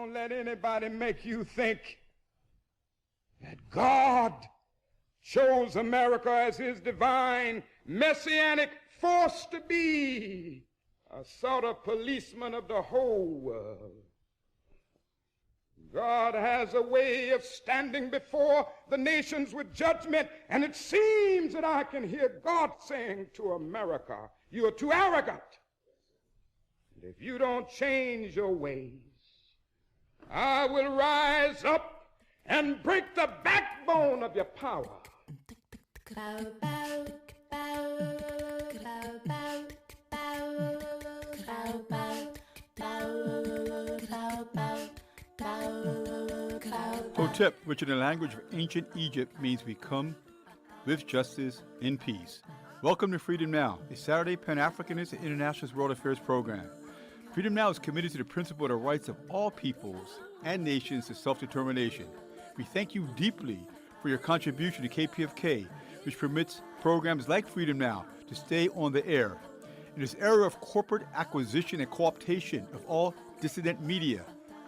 Don't let anybody make you think that God chose America as his divine messianic force to be a sort of policeman of the whole world. God has a way of standing before the nations with judgment, and it seems that I can hear God saying to America, "You are too arrogant. And if you don't change your ways, I will rise up and break the backbone of your power." Hotep, which in the language of ancient Egypt means we come with justice in peace. Welcome to Freedom Now, a Saturday Pan-Africanist and Internationalist World Affairs program. Freedom Now is committed to the principle of the rights of all peoples and nations to self-determination. We thank you deeply for your contribution to KPFK, which permits programs like Freedom Now to stay on the air. In this era of corporate acquisition and co-optation of all dissident media,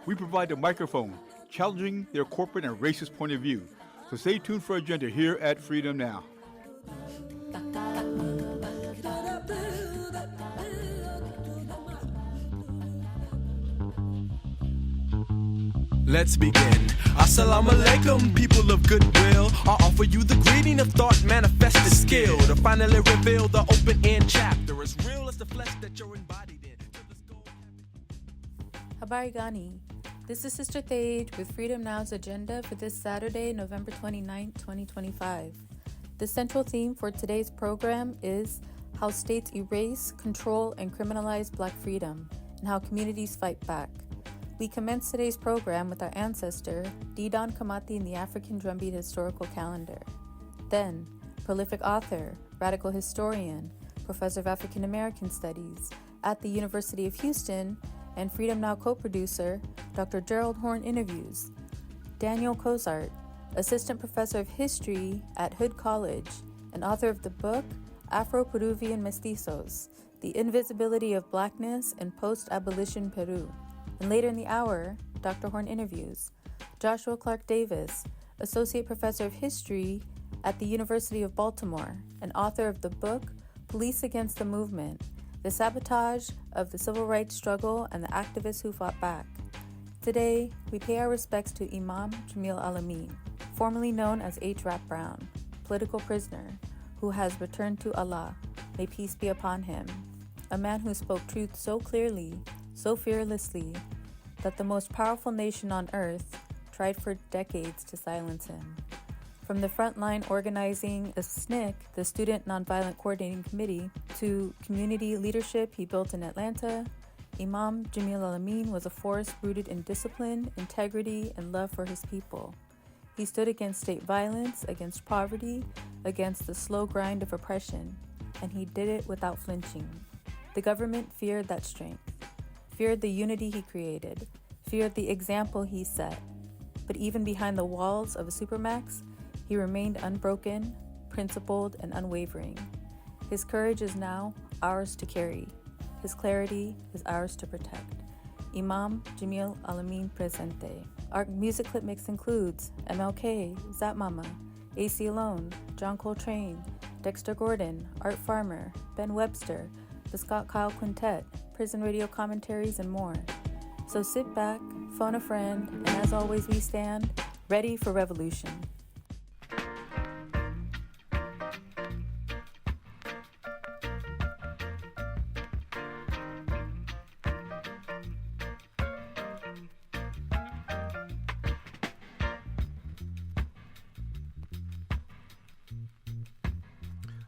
we provide the microphone, challenging their corporate and racist point of view. So stay tuned for Agenda here at Freedom Now. Let's begin. Assalamu alaikum, people of goodwill. I offer you the greeting of thought, manifested skill to finally reveal the open-end chapter as real as the flesh that you're embodied in. Habari Gani. This is Sister Thage with Freedom Now's agenda for this Saturday, November 29, 2025. The central theme for today's program is how states erase, control, and criminalize Black freedom, and how communities fight back. We commence today's program with our ancestor, Didon Kamati in the African Drumbeat Historical Calendar. Then, prolific author, radical historian, professor of African American Studies at the University of Houston, and Freedom Now co-producer, Dr. Gerald Horne interviews Daniel Cosart, assistant professor of history at Hood College and author of the book Afro-Peruvian Mestizos, The Invisibility of Blackness in Post-Abolition Peru. And later in the hour, Dr. Horne interviews Joshua Clark Davis, associate professor of history at the University of Baltimore and author of the book Police Against the Movement, The Sabotage of the Civil Rights Struggle and the Activists Who Fought Back. Today, we pay our respects to Imam Jamil Alameen, formerly known as H. Rap Brown, political prisoner, who has returned to Allah, may peace be upon him, a man who spoke truth so clearly, so fearlessly, that the most powerful nation on earth tried for decades to silence him. From the front line organizing of SNCC, the Student Nonviolent Coordinating Committee, to community leadership he built in Atlanta, Imam Jamil Alameen was a force rooted in discipline, integrity, and love for his people. He stood against state violence, against poverty, against the slow grind of oppression, and he did it without flinching. The government feared that strength, feared the unity he created, feared the example he set. But even behind the walls of a supermax, he remained unbroken, principled, and unwavering. His courage is now ours to carry. His clarity is ours to protect. Imam Jamil Alameen Presente. Our music clip mix includes MLK, Zap Mama, AC Alone, John Coltrane, Dexter Gordon, Art Farmer, Ben Webster, the Scott Kyle Quintet, prison radio commentaries, and more. So sit back, phone a friend, and as always we stand ready for revolution.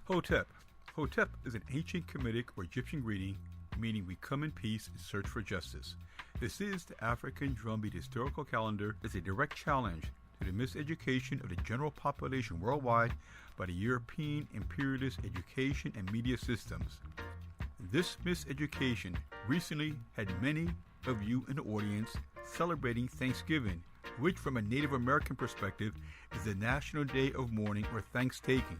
Hotep. Hotep is an ancient Kemetic or Egyptian greeting meaning we come in peace and search for justice. This is the African Drumbeat Historical Calendar is a direct challenge to the miseducation of the general population worldwide by the European imperialist education and media systems. This miseducation recently had many of you in the audience celebrating Thanksgiving, which from a Native American perspective is the national day of mourning or thanks-taking,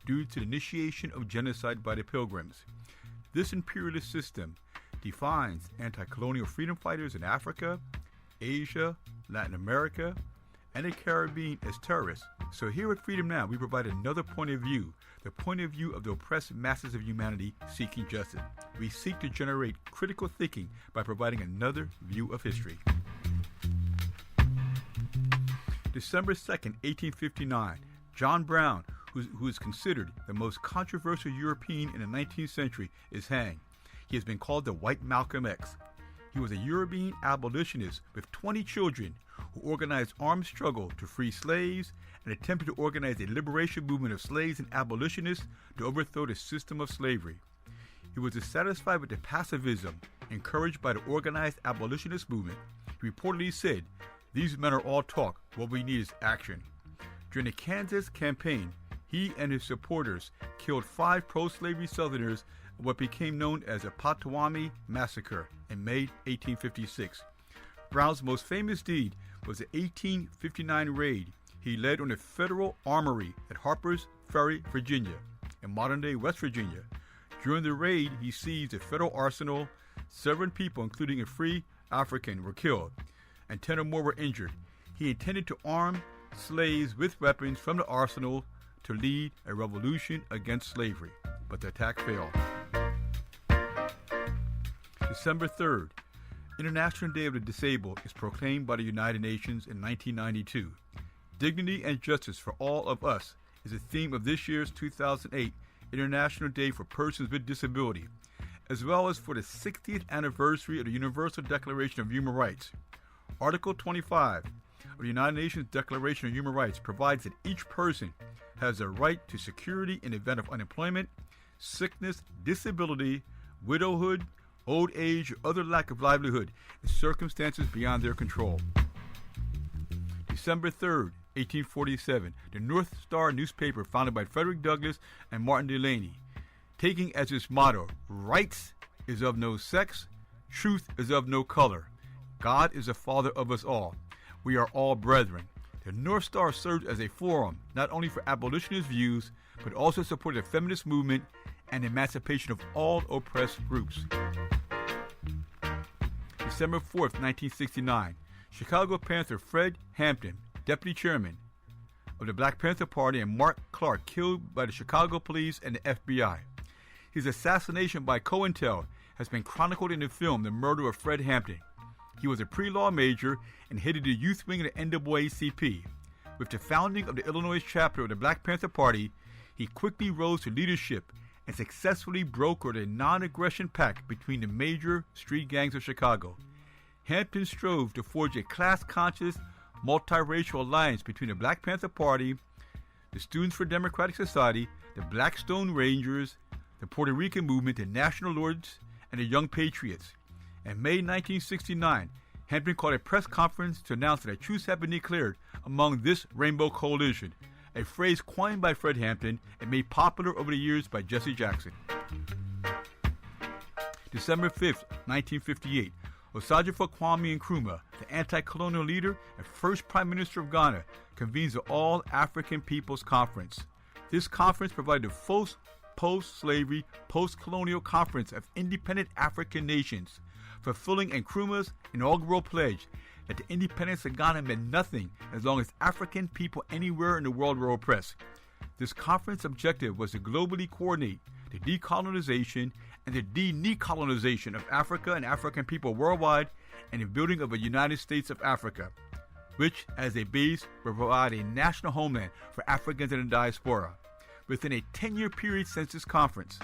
due to the initiation of genocide by the Pilgrims. This imperialist system defines anti-colonial freedom fighters in Africa, Asia, Latin America, and the Caribbean as terrorists. So here at Freedom Now, we provide another point of view, the point of view of the oppressed masses of humanity seeking justice. We seek to generate critical thinking by providing another view of history. December 2nd, 1859, John Brown, who is considered the most controversial European in the 19th century, is hanged. He has been called the White Malcolm X. He was a European abolitionist with 20 children who organized armed struggle to free slaves and attempted to organize a liberation movement of slaves and abolitionists to overthrow the system of slavery. He was dissatisfied with the pacifism encouraged by the organized abolitionist movement. He reportedly said, "These men are all talk. What we need is action." During the Kansas campaign, he and his supporters killed 5 pro-slavery Southerners in what became known as the Potawatomi Massacre in May 1856. Brown's most famous deed was the 1859 raid he led on the Federal Armory at Harper's Ferry, Virginia, in modern-day West Virginia. During the raid, he seized a federal arsenal. 7 people, including a free African, were killed, and 10 or more were injured. He intended to arm slaves with weapons from the arsenal to lead a revolution against slavery, but the attack failed. December 3rd, International Day of the Disabled is proclaimed by the United Nations in 1992. Dignity and justice for all of us is the theme of this year's 2008 International Day for Persons with Disability, as well as for the 60th anniversary of the Universal Declaration of Human Rights. Article 25 of the United Nations Declaration of Human Rights provides that each person has a right to security in the event of unemployment, sickness, disability, widowhood, old age, or other lack of livelihood in circumstances beyond their control. December 3rd, 1847, the North Star newspaper founded by Frederick Douglass and Martin Delany, taking as its motto, "Rights is of no sex, truth is of no color. God is the Father of us all. We are all brethren." The North Star served as a forum not only for abolitionist views, but also supported the feminist movement and the emancipation of all oppressed groups. December 4th, 1969, Chicago Panther Fred Hampton, deputy chairman of the Black Panther Party, and Mark Clark killed by the Chicago police and the FBI. His assassination by COINTEL has been chronicled in the film The Murder of Fred Hampton. He was a pre-law major and headed the youth wing of the NAACP. With the founding of the Illinois chapter of the Black Panther Party, he quickly rose to leadership and successfully brokered a non-aggression pact between the major street gangs of Chicago. Hampton strove to forge a class-conscious, multiracial alliance between the Black Panther Party, the Students for Democratic Society, the Blackstone Rangers, the Puerto Rican Movement, the National Lords, and the Young Patriots. In May 1969, Hampton called a press conference to announce that a truce had been declared among this Rainbow Coalition, a phrase coined by Fred Hampton and made popular over the years by Jesse Jackson. December 5th, 1958, Osagyefo Kwame Nkrumah, the anti-colonial leader and first Prime Minister of Ghana, convenes the All-African Peoples Conference. This conference provided the first post-slavery, post-colonial conference of independent African nations, fulfilling Nkrumah's inaugural pledge that the independence of Ghana meant nothing as long as African people anywhere in the world were oppressed. This conference objective was to globally coordinate the decolonization and the de-necolonization of Africa and African people worldwide and the building of a United States of Africa, which, as a base, will provide a national homeland for Africans in the diaspora. Within a 10-year period since this conference,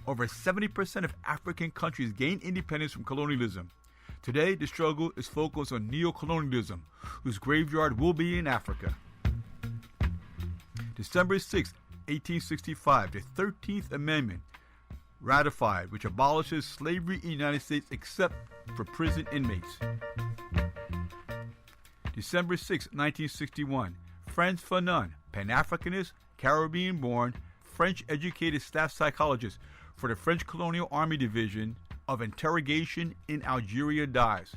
over 70% of African countries gained independence from colonialism. Today, the struggle is focused on neocolonialism, whose graveyard will be in Africa. December 6, 1865, the 13th Amendment ratified, which abolishes slavery in the United States except for prison inmates. December 6, 1961, Frantz Fanon, Pan-Africanist, Caribbean-born, French-educated staff psychologist for the French Colonial Army Division of Interrogation in Algeria, dies.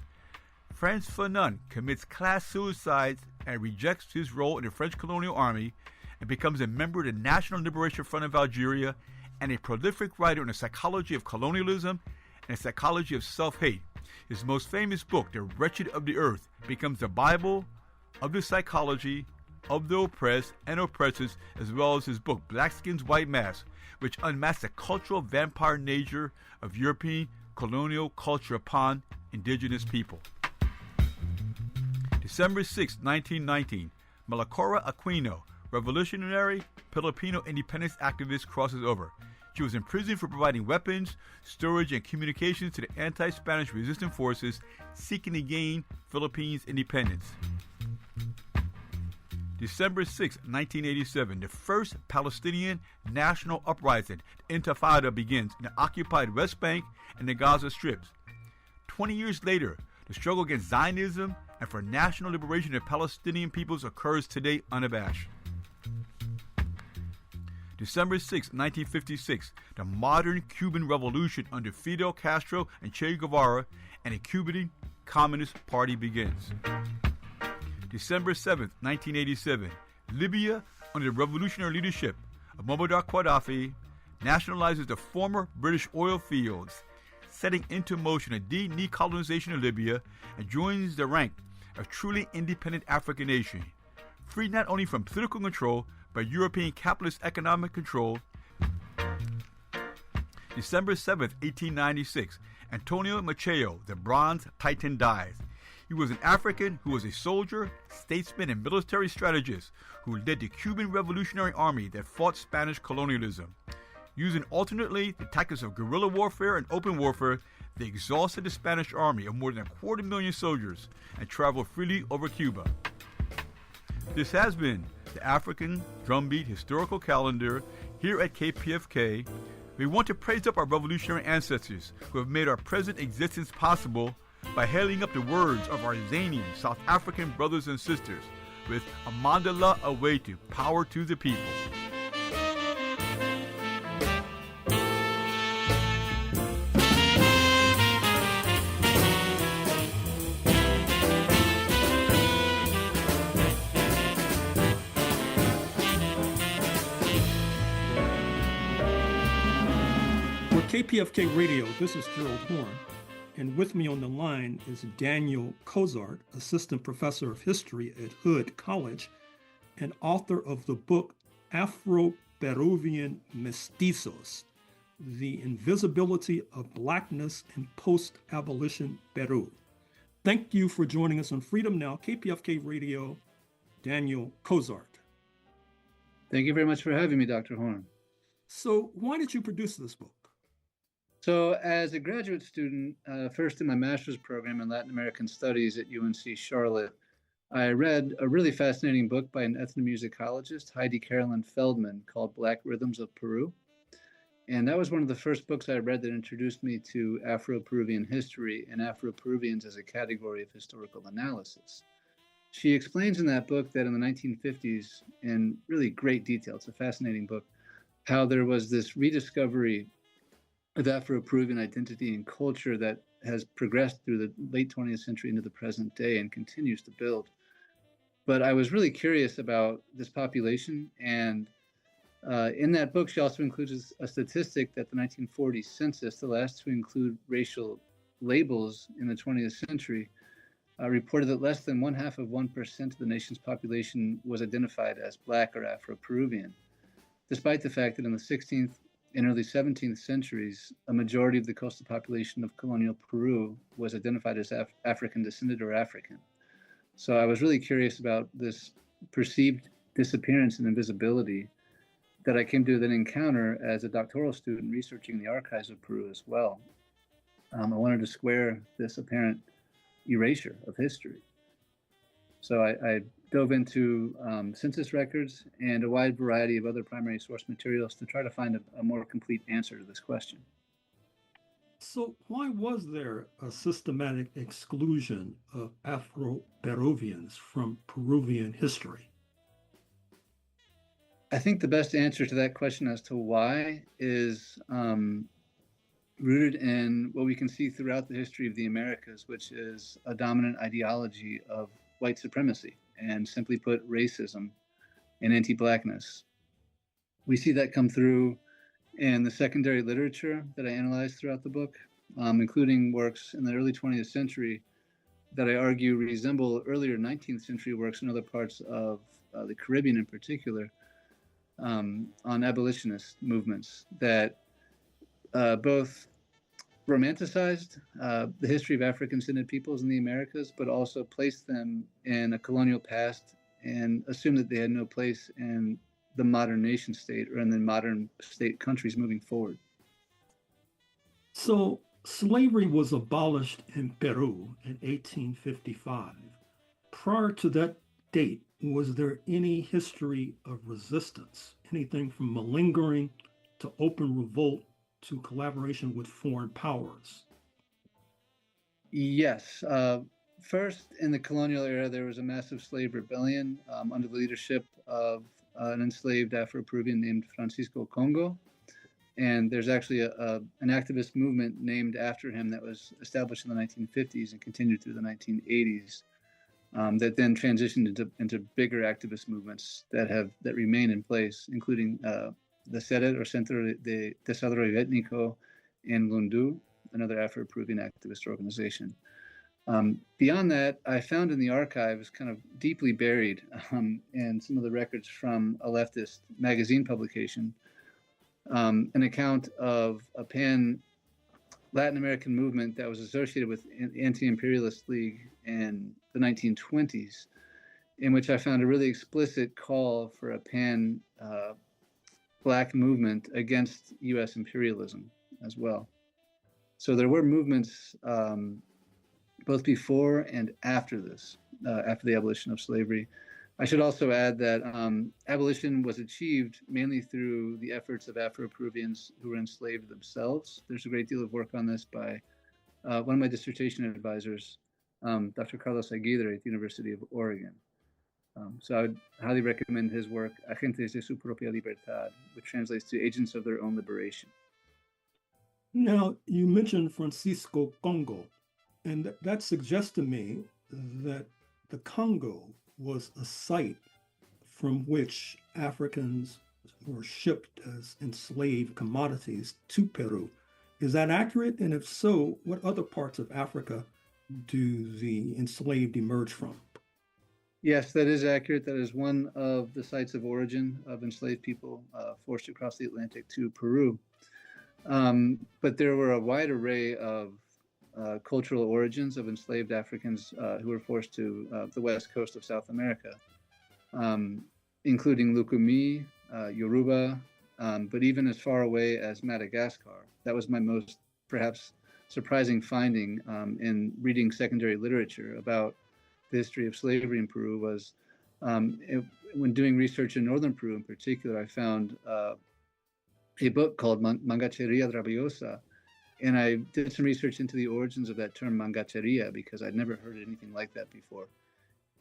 Frantz Fanon commits class suicides and rejects his role in the French Colonial Army and becomes a member of the National Liberation Front of Algeria and a prolific writer on the psychology of colonialism and the psychology of self-hate. His most famous book, The Wretched of the Earth, becomes the Bible of the psychology of the oppressed and oppressors, as well as his book, Black Skin's White Mask, which unmasks the cultural vampire nature of European colonial culture upon indigenous people. December 6, 1919, Malacora Aquino, revolutionary Filipino independence activist, crosses over. She was imprisoned for providing weapons, storage, and communications to the anti-Spanish resistance forces seeking to gain Philippines' independence. December 6, 1987, the first Palestinian national uprising, the Intifada, begins in the occupied West Bank and the Gaza Strips. 20 years later, the struggle against Zionism and for national liberation of Palestinian peoples occurs today unabashed. December 6, 1956, the modern Cuban Revolution under Fidel Castro and Che Guevara and the Cuban Communist Party begins. December 7, 1987, Libya, under the revolutionary leadership of Muammar Gaddafi, nationalizes the former British oil fields, setting into motion a decolonization of Libya, and joins the rank of truly independent African nation, free not only from political control, but European capitalist economic control. December 7, 1896, Antonio Machado, the Bronze Titan, dies. He was an African who was a soldier, statesman, and military strategist who led the Cuban Revolutionary Army that fought Spanish colonialism. Using alternately the tactics of guerrilla warfare and open warfare, they exhausted the Spanish army of more than 250,000 soldiers and traveled freely over Cuba. This has been the African Drumbeat Historical Calendar here at KPFK. We want to praise up our revolutionary ancestors who have made our present existence possible by hailing up the words of our Zanian South African brothers and sisters with Amandala Awetu, power to the people. KPFK Radio, this is Gerald Horne, and with me on the line is Daniel Cosart, Assistant Professor of History at Hood College and author of the book Afro-Peruvian Mestizos, The Invisibility of Blackness in Post-Abolition Peru. Thank you for joining us on Freedom Now, KPFK Radio, Daniel Cosart. Thank you very much for having me, Dr. Horne. So why did you produce this book? So as a graduate student, first in my master's program in Latin American Studies at UNC Charlotte, I read a really fascinating book by an ethnomusicologist, Heidi Carolyn Feldman, called Black Rhythms of Peru. And that was one of the first books I read that introduced me to Afro-Peruvian history and Afro-Peruvians as a category of historical analysis. She explains in that book that in the 1950s, in really great detail, it's a fascinating book, how there was this rediscovery of Afro-Peruvian identity and culture that has progressed through the late 20th century into the present day and continues to build. But I was really curious about this population, and in that book, she also includes a statistic that the 1940 census, the last to include racial labels in the 20th century, reported that less than 0.5% of the nation's population was identified as Black or Afro-Peruvian, despite the fact that in the 16th and early 17th centuries, a majority of the coastal population of colonial Peru was identified as African descended or African. So I was really curious about this perceived disappearance and invisibility that I came to then encounter as a doctoral student researching the archives of Peru as well. I wanted to square this apparent erasure of history. So I dove into census records and a wide variety of other primary source materials to try to find a more complete answer to this question. So why was there a systematic exclusion of Afro-Peruvians from Peruvian history? I think the best answer to that question as to why is rooted in what we can see throughout the history of the Americas, which is a dominant ideology of white supremacy, and simply put, racism and anti-Blackness. We see that come through in the secondary literature that I analyzed throughout the book. including works in the early 20th century that I argue resemble earlier 19th century works in other parts of the Caribbean in particular, on abolitionist movements that both romanticized the history of African-descended peoples in the Americas, but also placed them in a colonial past and assumed that they had no place in the modern nation state or in the modern state countries moving forward. So slavery was abolished in Peru in 1855. Prior to that date, was there any history of resistance, anything from malingering to open revolt to collaboration with foreign powers? Yes. First, in the colonial era, there was a massive slave rebellion under the leadership of an enslaved Afro-Peruvian named Francisco Congo. And there's actually an activist movement named after him that was established in the 1950s and continued through the 1980s, that then transitioned into bigger activist movements that remain in place, including the CERED, or Centro de Desarrollo Étnico, in Lundu, another Afro-Peruvian activist organization. Beyond that, I found in the archives, kind of deeply buried in some of the records from a leftist magazine publication, an account of a pan-Latin American movement that was associated with the Anti-Imperialist League in the 1920s, in which I found a really explicit call for a pan-Black movement against U.S. imperialism as well. So there were movements both before and after this, after the abolition of slavery. I should also add that abolition was achieved mainly through the efforts of Afro-Peruvians who were enslaved themselves. There's a great deal of work on this by one of my dissertation advisors, Dr. Carlos Aguirre at the University of Oregon. So I would highly recommend his work, Agentes de su propia libertad, which translates to agents of their own liberation. Now, you mentioned Francisco Congo, and that suggests to me that the Congo was a site from which Africans were shipped as enslaved commodities to Peru. Is that accurate? And if so, what other parts of Africa do the enslaved emerge from? Yes, that is accurate. That is one of the sites of origin of enslaved people forced across the Atlantic to Peru. But there were a wide array of cultural origins of enslaved Africans who were forced to the west coast of South America, including Lukumi, Yoruba, but even as far away as Madagascar. That was my most perhaps surprising finding in reading secondary literature about the history of slavery in Peru was when doing research in northern Peru in particular, I found a book called Mangacheria Rabiosa. And I did some research into the origins of that term mangacheria because I'd never heard anything like that before.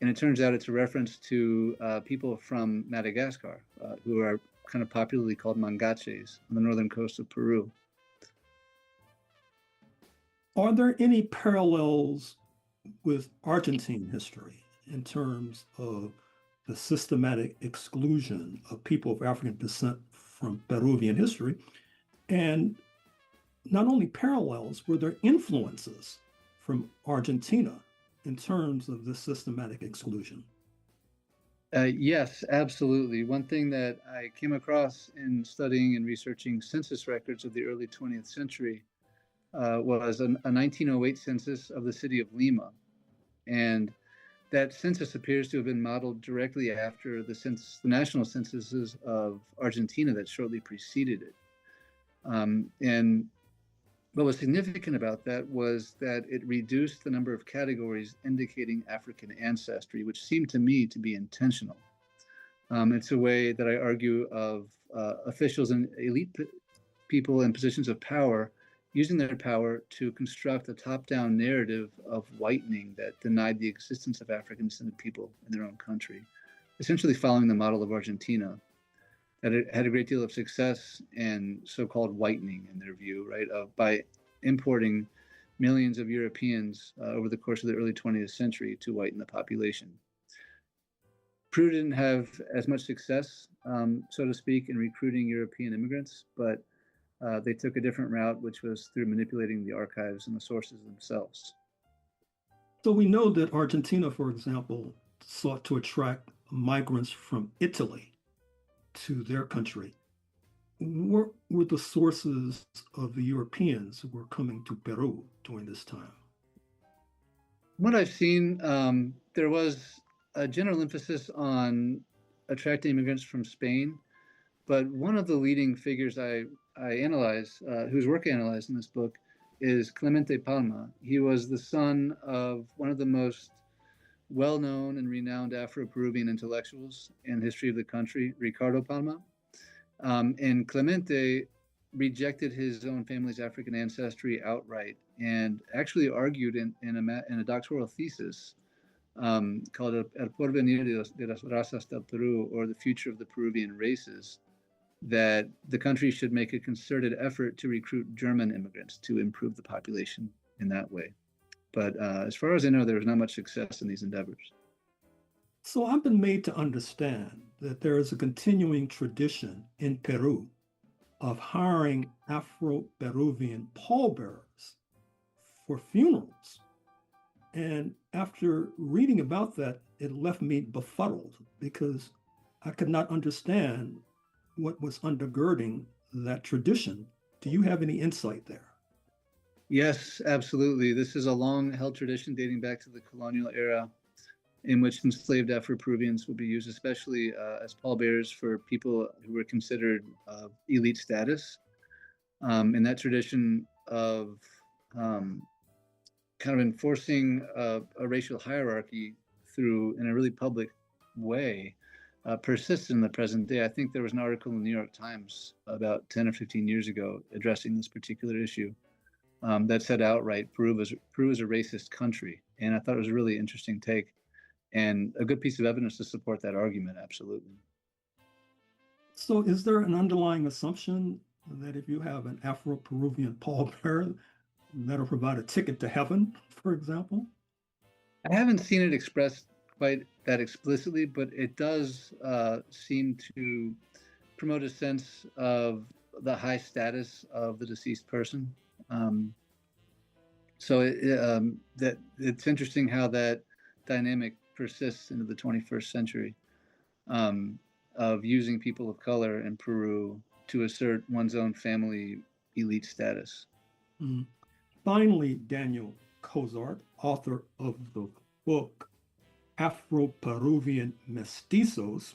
And it turns out it's a reference to people from Madagascar who are kind of popularly called mangaches on the northern coast of Peru. Are there any parallels with Argentine history in terms of the systematic exclusion of people of African descent from Peruvian history? And not only parallels, were there influences from Argentina in terms of this systematic exclusion? Yes, absolutely. One thing that I came across in studying and researching census records of the early 20th century was a 1908 census of the city of Lima. And that census appears to have been modeled directly after the national censuses of Argentina that shortly preceded it. And what was significant about that was that it reduced the number of categories indicating African ancestry, which seemed to me to be intentional. It's a way that I argue of officials and elite people in positions of power using their power to construct a top-down narrative of whitening that denied the existence of African-descended people in their own country, essentially following the model of Argentina, that it had a great deal of success in so-called whitening, in their view, right, by importing millions of Europeans over the course of the early 20th century to whiten the population. Peru didn't have as much success, so to speak, in recruiting European immigrants, but they took a different route, which was through manipulating the archives and the sources themselves. So we know that Argentina, for example, sought to attract migrants from Italy to their country. What were the sources of the Europeans who were coming to Peru during this time? What I've seen, there was a general emphasis on attracting immigrants from Spain, but one of the leading figures I analyze, whose work I analyze in this book, is Clemente Palma. He was the son of one of the most well-known and renowned Afro-Peruvian intellectuals in the history of the country, Ricardo Palma. And Clemente rejected his own family's African ancestry outright and actually argued in a doctoral thesis called El Porvenir de las Razas del Perú, or the Future of the Peruvian Races, that the country should make a concerted effort to recruit German immigrants to improve the population in that way. But as far as I know, there was not much success in these endeavors. So I've been made to understand that there is a continuing tradition in Peru of hiring Afro-Peruvian pallbearers for funerals. And after reading about that, it left me befuddled because I could not understand what was undergirding that tradition. Do you have any insight there? Yes, absolutely. This is a long-held tradition dating back to the colonial era, in which enslaved Afro-Peruvians would be used, especially as pallbearers for people who were considered elite status. And that tradition of kind of enforcing a racial hierarchy in a really public way persists in the present day. I think there was an article in the New York Times about 10 or 15 years ago addressing this particular issue that said outright, Peru is a racist country. And I thought it was a really interesting take and a good piece of evidence to support that argument, absolutely. So is there an underlying assumption that if you have an Afro-Peruvian pallbearer, that'll provide a ticket to heaven, for example? I haven't seen it expressed quite that explicitly, but it does seem to promote a sense of the high status of the deceased person. So that it's interesting how that dynamic persists into the 21st century of using people of color in Peru to assert one's own family elite status. Mm. Finally, Daniel Cosart, author of the book Afro-Peruvian Mestizos,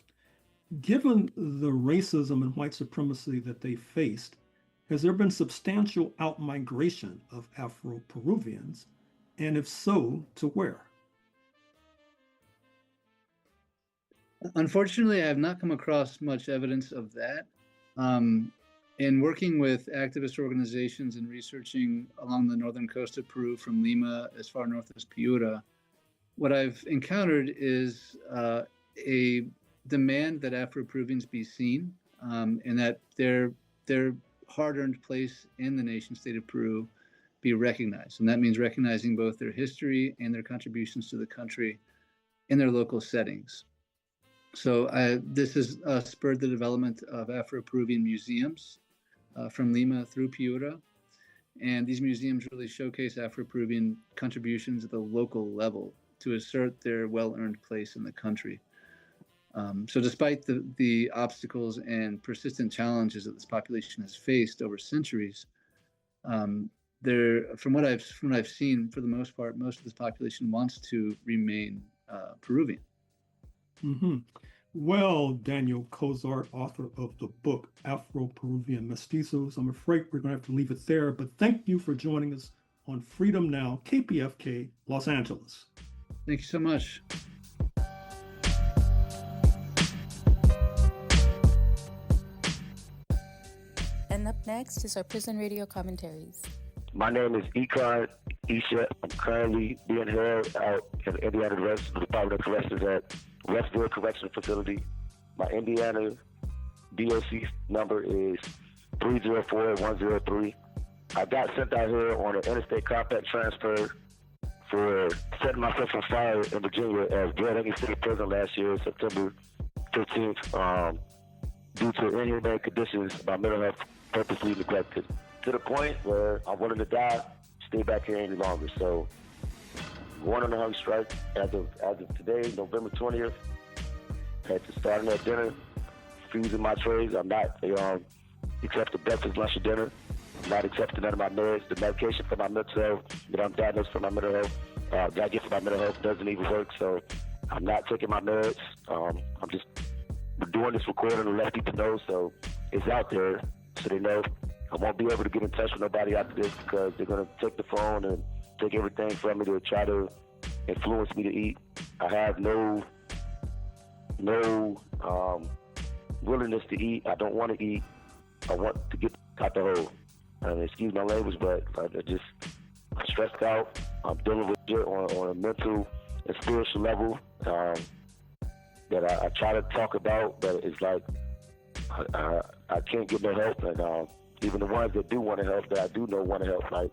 given the racism and white supremacy that they faced, has there been substantial outmigration of Afro-Peruvians? And if so, to where? Unfortunately, I have not come across much evidence of that. In working with activist organizations and researching along the northern coast of Peru from Lima as far north as Piura, what I've encountered is a demand that Afro-Peruvians be seen and that their hard-earned place in the nation state of Peru be recognized. And that means recognizing both their history and their contributions to the country in their local settings. So this has spurred the development of Afro-Peruvian museums from Lima through Piura. And these museums really showcase Afro-Peruvian contributions at the local level to assert their well-earned place in the country. So despite the obstacles and persistent challenges that this population has faced over centuries, from what I've seen, for the most part, most of this population wants to remain Peruvian. Mm-hmm. Well, Daniel Cosart, author of the book Afro-Peruvian Mestizos, I'm afraid we're going to have to leave it there, but thank you for joining us on Freedom Now, KPFK, Los Angeles. Thank you so much. And up next is our prison radio commentaries. My name is Ikon Isha. I'm currently being held out in Indiana Department of Corrections at Westville Correctional Facility. My Indiana DOC number is 304103. I got sent out here on an interstate compact transfer for setting myself on fire in Virginia at Gerald State Prison last year, September 15th, due to inhumane conditions, my mental health purposely neglected to the point where I'm willing to die, stay back here any longer. So, going on a hunger strike as of today, November 20th. Had to start that dinner, freezing my trays. I'm not accepting breakfast, lunch, or dinner. I'm not accepting none of my meds. The medication for my mental health that I'm diagnosed for my mental health, that I get for my mental health doesn't even work. So I'm not taking my meds. I'm just doing this recording to let people know, so it's out there, so they know. I won't be able to get in touch with nobody after this because they're going to take the phone and take everything from me to try to influence me to eat. I have no willingness to eat. I don't want to eat. I want to get out the hole. Excuse my language, but I'm stressed out. I'm dealing with it on a mental and spiritual level that I try to talk about, but it's like I can't get no help, and even the ones that do want to help, that I do know want to help, like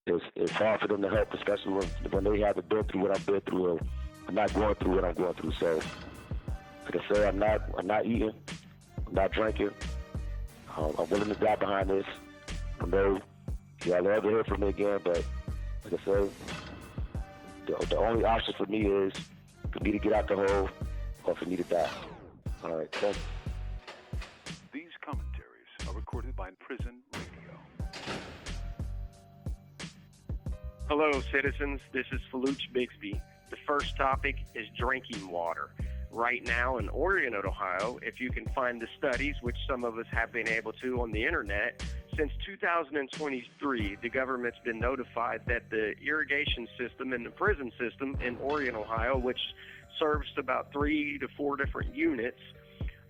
it's hard for them to help, especially when they haven't been through what I've been through, or I'm not going through what I'm going through. So, like I say, I'm not eating, I'm not drinking. I'm willing to die behind this. I know y'all will never hear from me again, but like I say, the only option for me is for me to get out the hole or for me to die. All right, thanks. These commentaries are recorded by Prison Radio. Hello, citizens. This is Faluch Bixby. The first topic is drinking water. Right now in Orion, Ohio, if you can find the studies, which some of us have been able to on the internet, since 2023, the government's been notified that the irrigation system and the prison system in Orion, Ohio, which serves about 3 to 4 different units,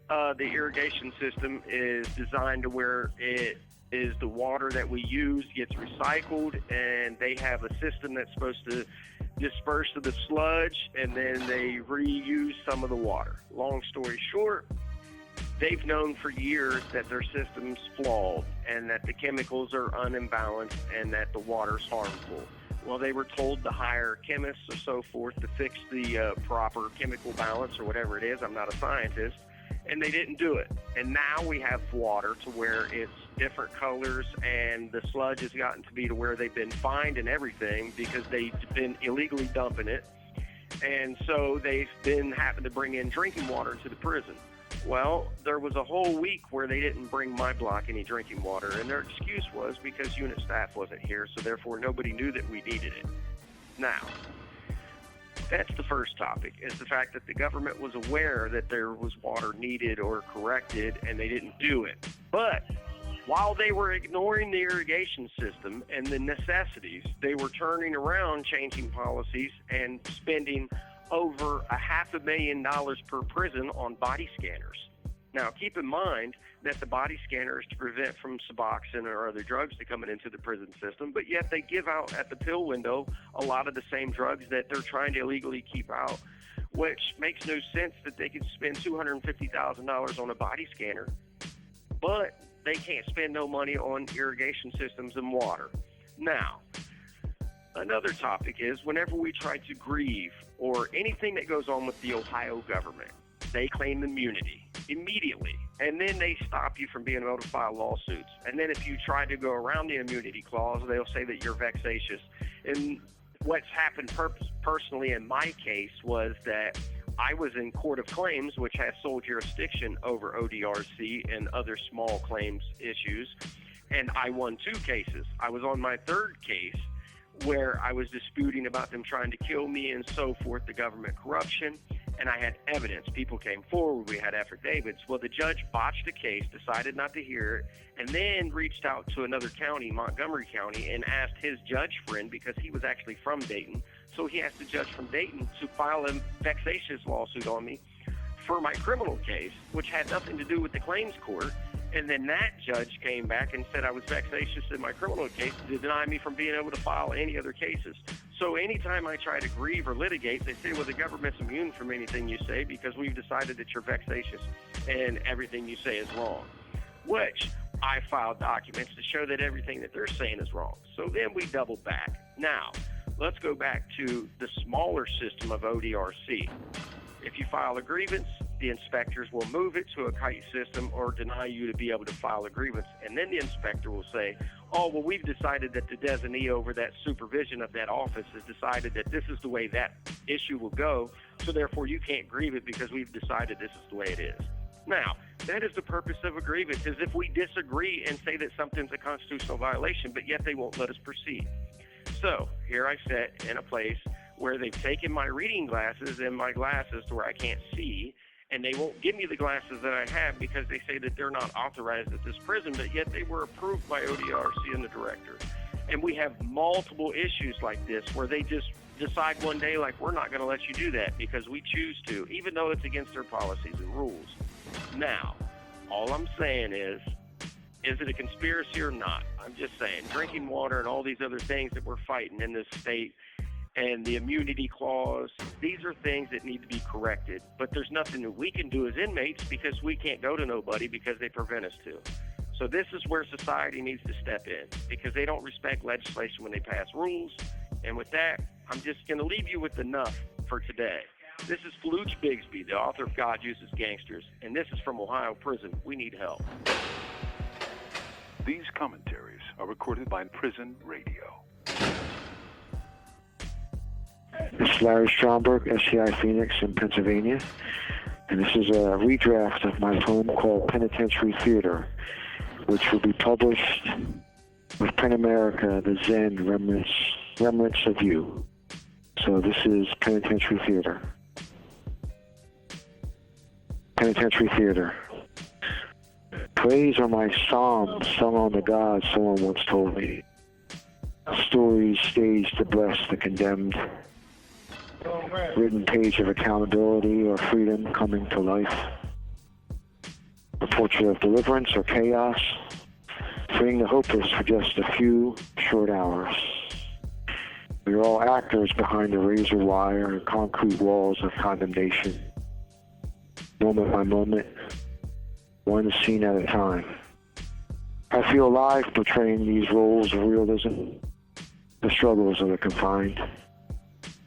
the irrigation system is designed to where it is the water that we use gets recycled, and they have a system that's supposed to disperse the sludge, and then they reuse some of the water. Long story short, they've known for years that their system's flawed and that the chemicals are unimbalanced and that the water's harmful. Well, they were told to hire chemists or so forth to fix the proper chemical balance or whatever it is. I'm not a scientist. And they didn't do it. And now we have water to where it's different colors, and the sludge has gotten to be to where they've been fined and everything because they've been illegally dumping it. And so they've been having to bring in drinking water into the prison. Well, there was a whole week where they didn't bring my block any drinking water, and their excuse was because unit staff wasn't here, so therefore nobody knew that we needed it. Now, that's the first topic, is the fact that the government was aware that there was water needed or corrected, and they didn't do it. But while they were ignoring the irrigation system and the necessities, they were turning around, changing policies, and spending over $500,000 per prison on body scanners. Now, keep in mind that the body scanner is to prevent from Suboxone or other drugs to coming into the prison system, but yet they give out at the pill window a lot of the same drugs that they're trying to illegally keep out, which makes no sense that they could spend $250,000 on a body scanner, but they can't spend no money on irrigation systems and water. Now, another topic is whenever we try to grieve or anything that goes on with the Ohio government, they claim immunity immediately, and then they stop you from being able to file lawsuits. And then if you try to go around the immunity clause, they'll say that you're vexatious. And what's happened personally in my case was that I was in Court of Claims, which has sole jurisdiction over ODRC and other small claims issues, and I won 2 cases. I was on my 3rd case where I was disputing about them trying to kill me and so forth, the government corruption, and I had evidence. People came forward, we had affidavits. Well, the judge botched the case, decided not to hear it, and then reached out to another county, Montgomery County, and asked his judge friend, because he was actually from Dayton, so he asked the judge from Dayton to file a vexatious lawsuit on me for my criminal case, which had nothing to do with the claims court. And then that judge came back and said I was vexatious in my criminal case to deny me from being able to file any other cases. So anytime I try to grieve or litigate, they say, well, the government's immune from anything you say because we've decided that you're vexatious and everything you say is wrong, which I filed documents to show that everything that they're saying is wrong. So then we double back. Now, let's go back to the smaller system of ODRC. If you file a grievance, the inspectors will move it to a kite system or deny you to be able to file a grievance. And then the inspector will say, oh, well, we've decided that the designee over that supervision of that office has decided that this is the way that issue will go, so therefore you can't grieve it because we've decided this is the way it is. Now, that is the purpose of a grievance, is if we disagree and say that something's a constitutional violation, but yet they won't let us proceed. So here I sit in a place where they've taken my reading glasses and my glasses to where I can't see, and they won't give me the glasses that I have because they say that they're not authorized at this prison, but yet they were approved by ODRC and the director. And we have multiple issues like this where they just decide one day, like, we're not going to let you do that because we choose to, even though it's against their policies and rules. Now, all I'm saying is it a conspiracy or not? I'm just saying, drinking water and all these other things that we're fighting in this state, and the immunity clause, these are things that need to be corrected. But there's nothing that we can do as inmates because we can't go to nobody because they prevent us to. So this is where society needs to step in because they don't respect legislation when they pass rules. And with that, I'm just going to leave you with enough for today. This is Faluch Bigsby, the author of God Uses Gangsters, and this is from Ohio Prison. We need help. These commentaries are recorded by Prison Radio. This is Larry Stromberg, SCI Phoenix in Pennsylvania, and this is a redraft of my poem called Penitentiary Theater, which will be published with Pen America, the Zen Remnants of You. So this is Penitentiary Theater. Penitentiary Theater. Praise are my psalms sung on the gods, someone once told me. Stories staged to bless the condemned. Written page of accountability or freedom coming to life. A portrait of deliverance or chaos, freeing the hopeless for just a few short hours. We are all actors behind the razor wire and concrete walls of condemnation. Moment by moment, one scene at a time. I feel alive portraying these roles of realism, the struggles of the confined.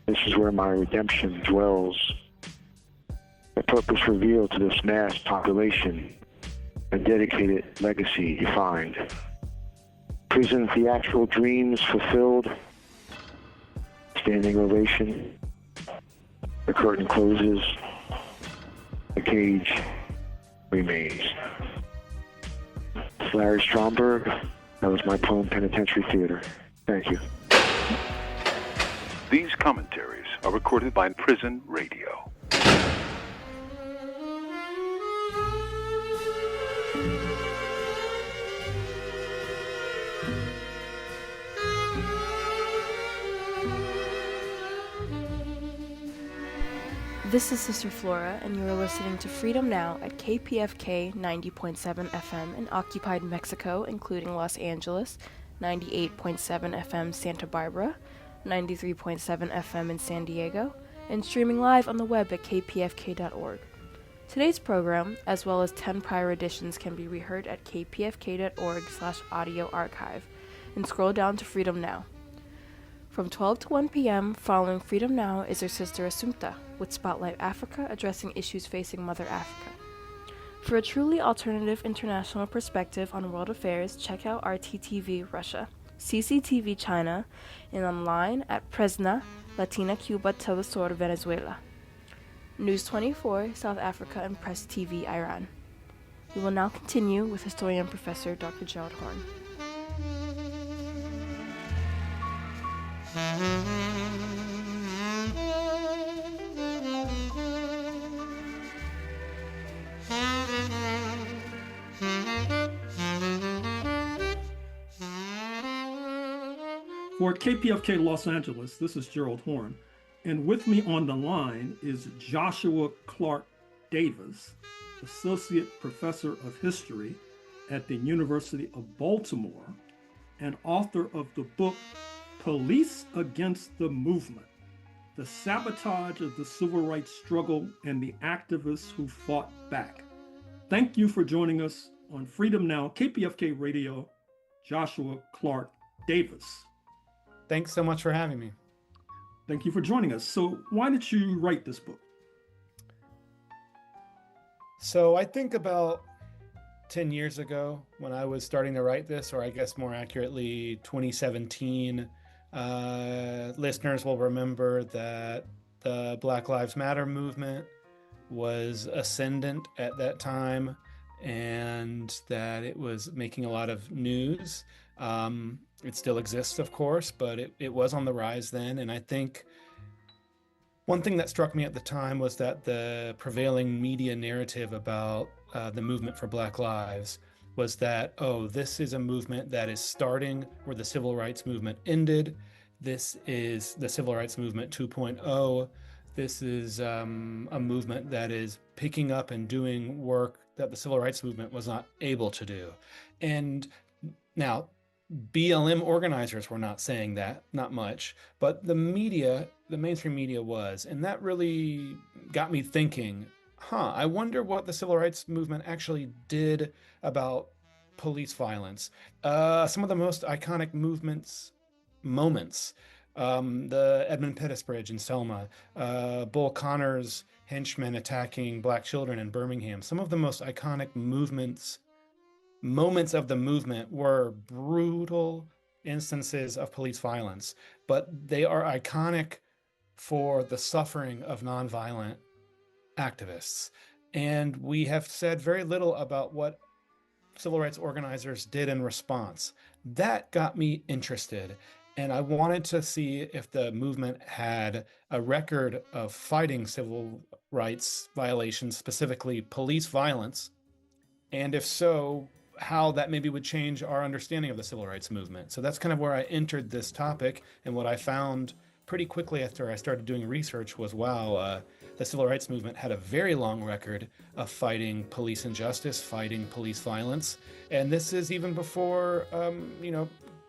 This is where my redemption dwells. A purpose revealed to this mass population, a dedicated legacy defined. Prison theatrical dreams fulfilled, standing ovation, the curtain closes, the cage remains. Larry Stromberg, that was my poem, Penitentiary Theater. Thank you. These commentaries are recorded by Prison Radio. This is Sister Flora, and you are listening to Freedom Now at KPFK 90.7 FM in occupied Mexico, including Los Angeles, 98.7 FM Santa Barbara, 93.7 FM in San Diego, and streaming live on the web at kpfk.org. Today's program, as well as 10 prior editions, can be reheard at kpfk.org/audio archive, and scroll down to Freedom Now. From 12 to 1 p.m., following Freedom Now is our sister Assumpta, with Spotlight Africa addressing issues facing Mother Africa. For a truly alternative international perspective on world affairs, check out RTTV Russia, CCTV China, and online at Presna, Latina Cuba Telesur Venezuela, News 24, South Africa, and Press TV Iran. We will now continue with historian Professor Dr. Gerald Horne. For KPFK Los Angeles, this is Gerald Horne, and with me on the line is Joshua Clark Davis, Associate Professor of History at the University of Baltimore and author of the book Police Against the Movement, The Sabotage of the Civil Rights Struggle and the Activists Who Fought Back. Thank you for joining us on Freedom Now, KPFK Radio, Joshua Clark Davis. Thanks so much for having me. Thank you for joining us. So why did you write this book? So I think about 10 years ago when I was starting to write this, or I guess more accurately, 2017, listeners will remember that the Black Lives Matter movement was ascendant at that time and that it was making a lot of news. It still exists, of course, but it was on the rise then. And I think one thing that struck me at the time was that the prevailing media narrative about the movement for Black Lives was that, oh, this is a movement that is starting where the civil rights movement ended. This is the civil rights movement 2.0. This is a movement that is picking up and doing work that the civil rights movement was not able to do. And now, BLM organizers were not saying that, not much, but the media, the mainstream media was. And that really got me thinking, I wonder what the civil rights movement actually did about police violence. Some of the most iconic moments, the Edmund Pettus Bridge in Selma, Bull Connor's henchmen attacking Black children in Birmingham. Some of the most iconic moments of the movement were brutal instances of police violence, but they are iconic for the suffering of nonviolent activists. And we have said very little about what civil rights organizers did in response. That got me interested. And I wanted to see if the movement had a record of fighting civil rights violations, specifically police violence. And if so, how that maybe would change our understanding of the civil rights movement. So that's kind of where I entered this topic. And what I found pretty quickly after I started doing research was, wow, the civil rights movement had a very long record of fighting police injustice, fighting police violence. And this is even before,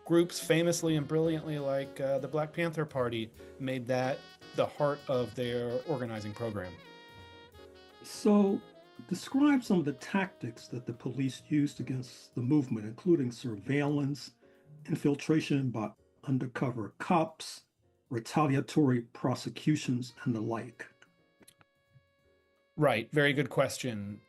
groups famously and brilliantly like the Black Panther Party made that the heart of their organizing program. So describe some of the tactics that the police used against the movement, including surveillance, infiltration by undercover cops, retaliatory prosecutions, and the like. Right, very good question.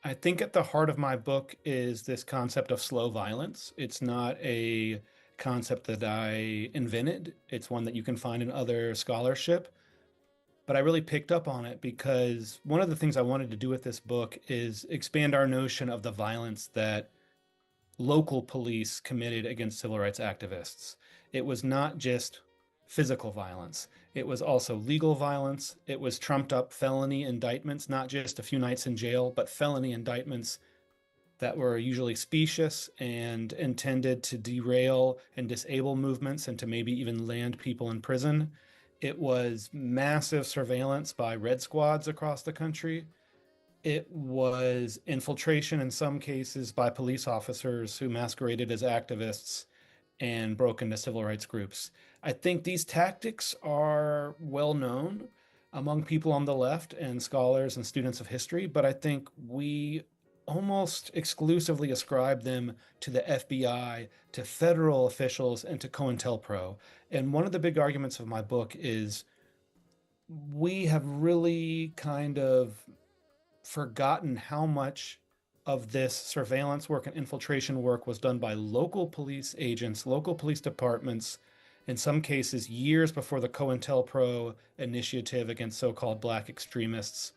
I think at the heart of my book is this concept of slow violence. It's not a concept that I invented. It's one that you can find in other scholarship. But I really picked up on it because one of the things I wanted to do with this book is expand our notion of the violence that local police committed against civil rights activists. It was not just physical violence. It was also legal violence. It was trumped up felony indictments, not just a few nights in jail, but felony indictments that were usually specious and intended to derail and disable movements and to maybe even land people in prison. It was massive surveillance by red squads across the country. It was infiltration in some cases by police officers who masqueraded as activists and broke into civil rights groups. I think these tactics are well known among people on the left and scholars and students of history, but I think we almost exclusively ascribe them to the FBI, to federal officials, and to COINTELPRO. And one of the big arguments of my book is we have really kind of forgotten how much of this surveillance work and infiltration work was done by local police agents, local police departments, in some cases years before the COINTELPRO initiative against so-called Black extremists,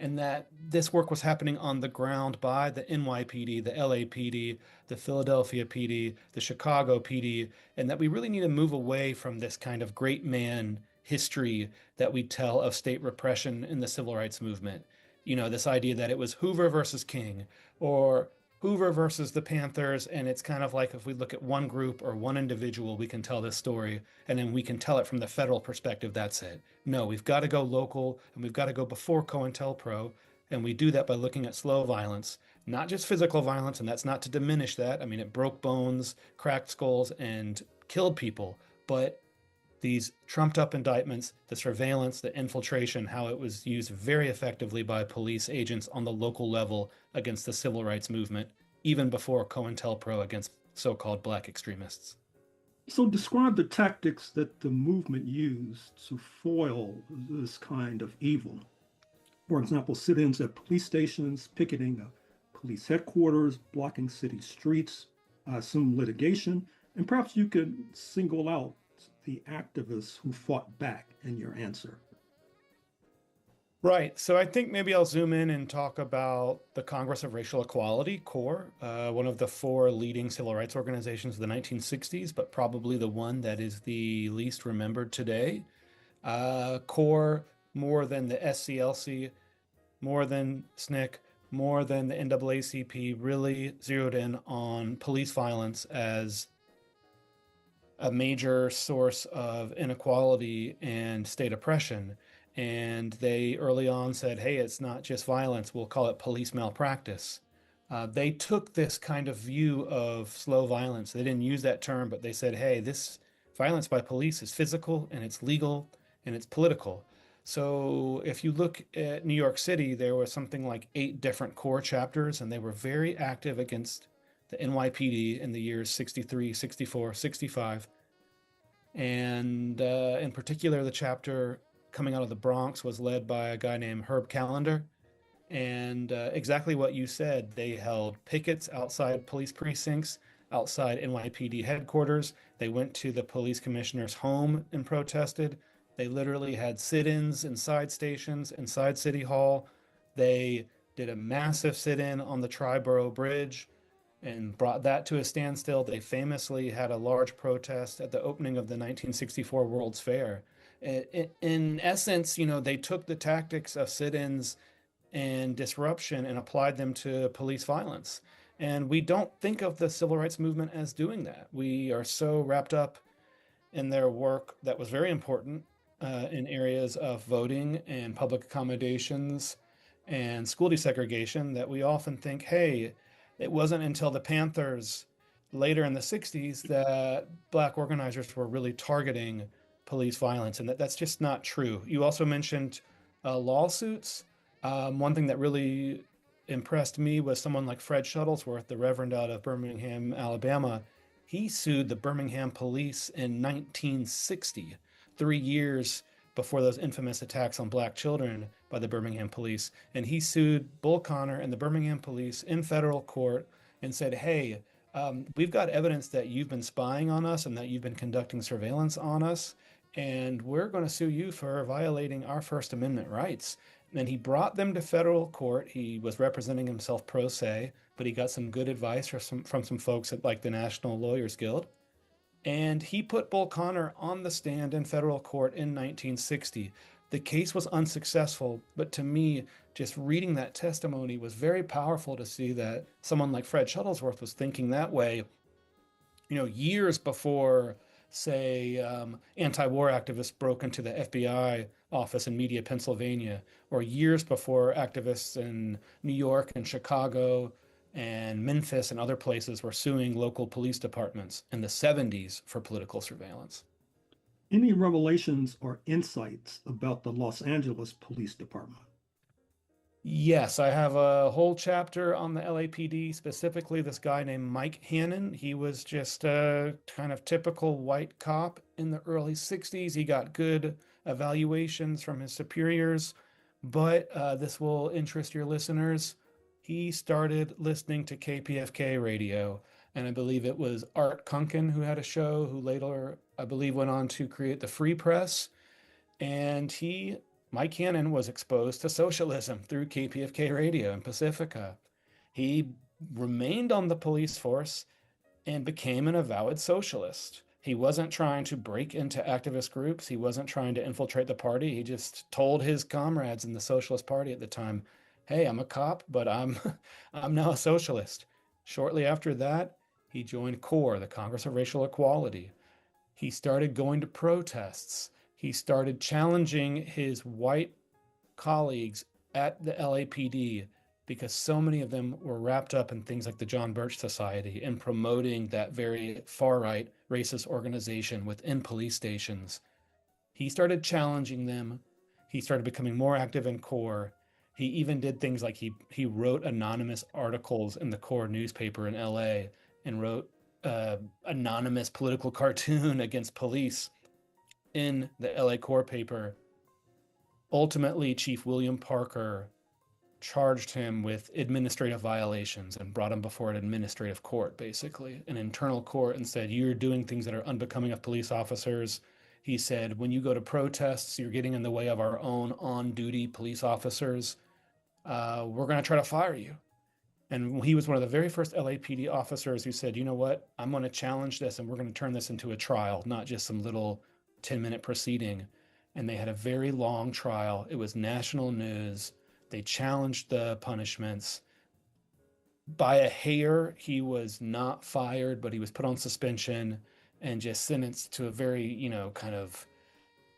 and that this work was happening on the ground by the NYPD, the LAPD, the Philadelphia PD, the Chicago PD, and that we really need to move away from this kind of great man history that we tell of state repression in the civil rights movement. You know, this idea that it was Hoover versus King, or Hoover versus the Panthers, and it's kind of like if we look at one group or one individual, we can tell this story, and then we can tell it from the federal perspective, that's it. No, we've got to go local, and we've got to go before COINTELPRO, and we do that by looking at slow violence, not just physical violence, and that's not to diminish that. I mean, it broke bones, cracked skulls, and killed people, but these trumped up indictments, the surveillance, the infiltration, how it was used very effectively by police agents on the local level against the civil rights movement, even before COINTELPRO against so-called Black extremists. So describe the tactics that the movement used to foil this kind of evil. For example, sit-ins at police stations, picketing police headquarters, blocking city streets, some litigation, and perhaps you could single out the activists who fought back in your answer. Right. So I think maybe I'll zoom in and talk about the Congress of Racial Equality, CORE, one of the four leading civil rights organizations of the 1960s, but probably the one that is the least remembered today. CORE, more than the SCLC, more than SNCC, more than the NAACP, really zeroed in on police violence as a major source of inequality and state oppression. And they early on said, hey, it's not just violence, we'll call it police malpractice. They took this kind of view of slow violence. They didn't use that term, but they said, hey, this violence by police is physical and it's legal and it's political. So if you look at New York City, there was something like 8 different CORE chapters, and they were very active against the NYPD in the years 63, 64, 65. And in particular, the chapter coming out of the Bronx was led by a guy named Herb Callender. And exactly what you said, they held pickets outside police precincts, outside NYPD headquarters. They went to the police commissioner's home and protested. They literally had sit-ins inside stations, inside City Hall. They did a massive sit-in on the Triborough Bridge and brought that to a standstill. They famously had a large protest at the opening of the 1964 World's Fair. In essence, you know, they took the tactics of sit-ins and disruption and applied them to police violence. And we don't think of the civil rights movement as doing that. We are so wrapped up in their work that was very important in areas of voting and public accommodations and school desegregation that we often think, hey, it wasn't until the Panthers later in the 60s that Black organizers were really targeting police violence, and that's just not true. You also mentioned lawsuits. One thing that really impressed me was someone like Fred Shuttlesworth, the Reverend out of Birmingham, Alabama. He sued the Birmingham police in 1960, 3 years before those infamous attacks on Black children by the Birmingham police. And he sued Bull Connor and the Birmingham police in federal court and said, hey, we've got evidence that you've been spying on us and that you've been conducting surveillance on us, and we're going to sue you for violating our First Amendment rights. And he brought them to federal court. He was representing himself pro se, but he got some good advice from some folks at like the National Lawyers Guild. And he put Bull Connor on the stand in federal court in 1960. The case was unsuccessful, but to me, just reading that testimony was very powerful to see that someone like Fred Shuttlesworth was thinking that way, you know, years before, say, anti-war activists broke into the FBI office in Media, Pennsylvania, or years before activists in New York and Chicago and Memphis and other places were suing local police departments in the 70s for political surveillance. Any revelations or insights about the Los Angeles Police Department? Yes, I have a whole chapter on the LAPD, specifically this guy named Mike Hannon. He was just a kind of typical white cop in the early 60s. He got good evaluations from his superiors, but this will interest your listeners. He started listening to KPFK radio, and I believe it was Art Kunkin who had a show, who later, I believe, went on to create the Free Press. And Mike Hannon was exposed to socialism through KPFK radio in Pacifica. He remained on the police force and became an avowed socialist. He wasn't trying to break into activist groups. He wasn't trying to infiltrate the party. He just told his comrades in the Socialist Party at the time, hey, I'm a cop, but I'm now a socialist. Shortly after that, he joined CORE, the Congress of Racial Equality. He started going to protests. He started challenging his white colleagues at the LAPD because so many of them were wrapped up in things like the John Birch Society and promoting that very far-right racist organization within police stations. He started challenging them. He started becoming more active in CORE. He even did things like he wrote anonymous articles in the CORE newspaper in LA and wrote anonymous political cartoon against police in the LA CORE paper. ultimately, Chief William Parker charged him with administrative violations and brought him before an administrative court, basically, an internal court, and said, you're doing things that are unbecoming of police officers. He said, when you go to protests, you're getting in the way of our own on-duty police officers. We're going to try to fire you. And he was one of the very first LAPD officers who said, you know what, I'm going to challenge this and we're going to turn this into a trial, not just some little 10-minute proceeding. And they had a very long trial. It was national news. They challenged the punishments. By a hair, he was not fired, but he was put on suspension and just sentenced to a very, kind of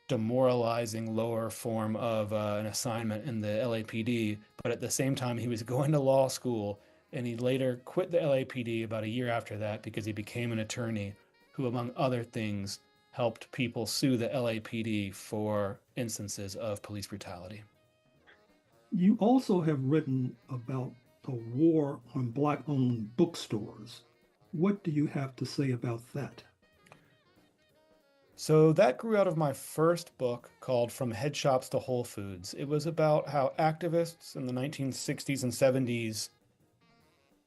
demoralizing lower form of an assignment in the LAPD. But at the same time, he was going to law school, and he later quit the LAPD about a year after that because he became an attorney who, among other things, helped people sue the LAPD for instances of police brutality. You also have written about the war on Black-owned bookstores. What do you have to say about that? So that grew out of my first book called From Head Shops to Whole Foods. It was about how activists in the 1960s and 70s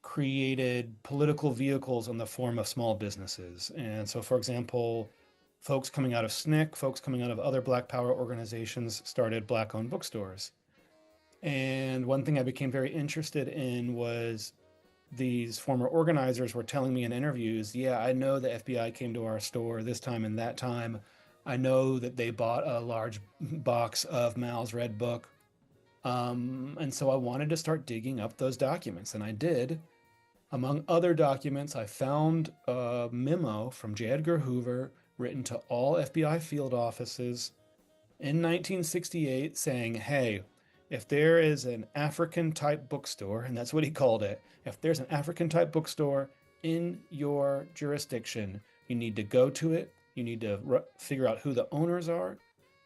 created political vehicles in the form of small businesses. And so, for example, folks coming out of SNCC, folks coming out of other Black Power organizations started Black-owned bookstores. And one thing I became very interested in was these former organizers were telling me in interviews, yeah, I know the FBI came to our store this time and that time. I know that they bought a large box of Mal's Red Book. And so I wanted to start digging up those documents, and I did. Among other documents, I found a memo from J. Edgar Hoover written to all FBI field offices in 1968 saying, hey, if there is an African-type bookstore, and that's what he called it, if there's an African-type bookstore in your jurisdiction, you need to go to it. You need to figure out who the owners are,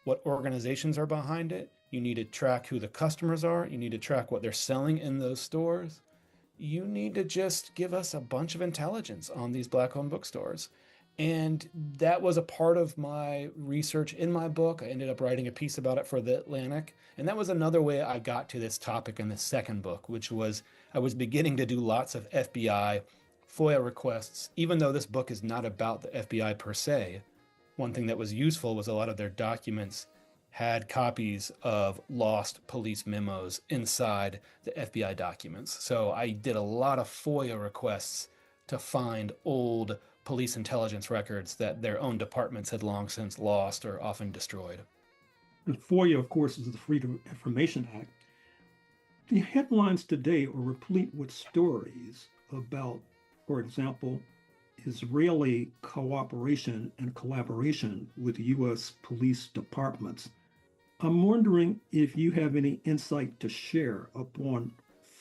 what organizations are behind it. You need to track who the customers are. You need to track what they're selling in those stores. You need to just give us a bunch of intelligence on these Black-owned bookstores. And that was a part of my research in my book. I ended up writing a piece about it for The Atlantic. And that was another way I got to this topic in the second book, which was I was beginning to do lots of FBI FOIA requests, even though this book is not about the FBI per se. One thing that was useful was a lot of their documents had copies of lost police memos inside the FBI documents. So I did a lot of FOIA requests to find old police intelligence records that their own departments had long since lost or often destroyed. And FOIA, of course, is the Freedom of Information Act. The headlines today are replete with stories about, for example, Israeli cooperation and collaboration with U.S. police departments. I'm wondering if you have any insight to share upon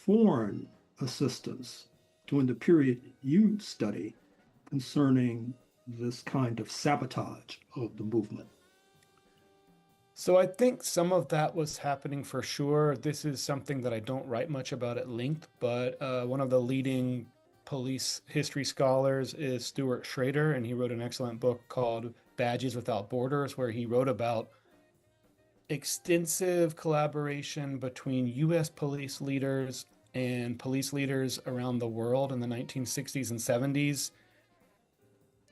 foreign assistance during the period you study concerning this kind of sabotage of the movement. So I think some of that was happening for sure. This is something that I don't write much about at length, but one of the leading police history scholars is Stuart Schrader, and he wrote an excellent book called Badges Without Borders, where he wrote about extensive collaboration between U.S. police leaders and police leaders around the world in the 1960s and 70s,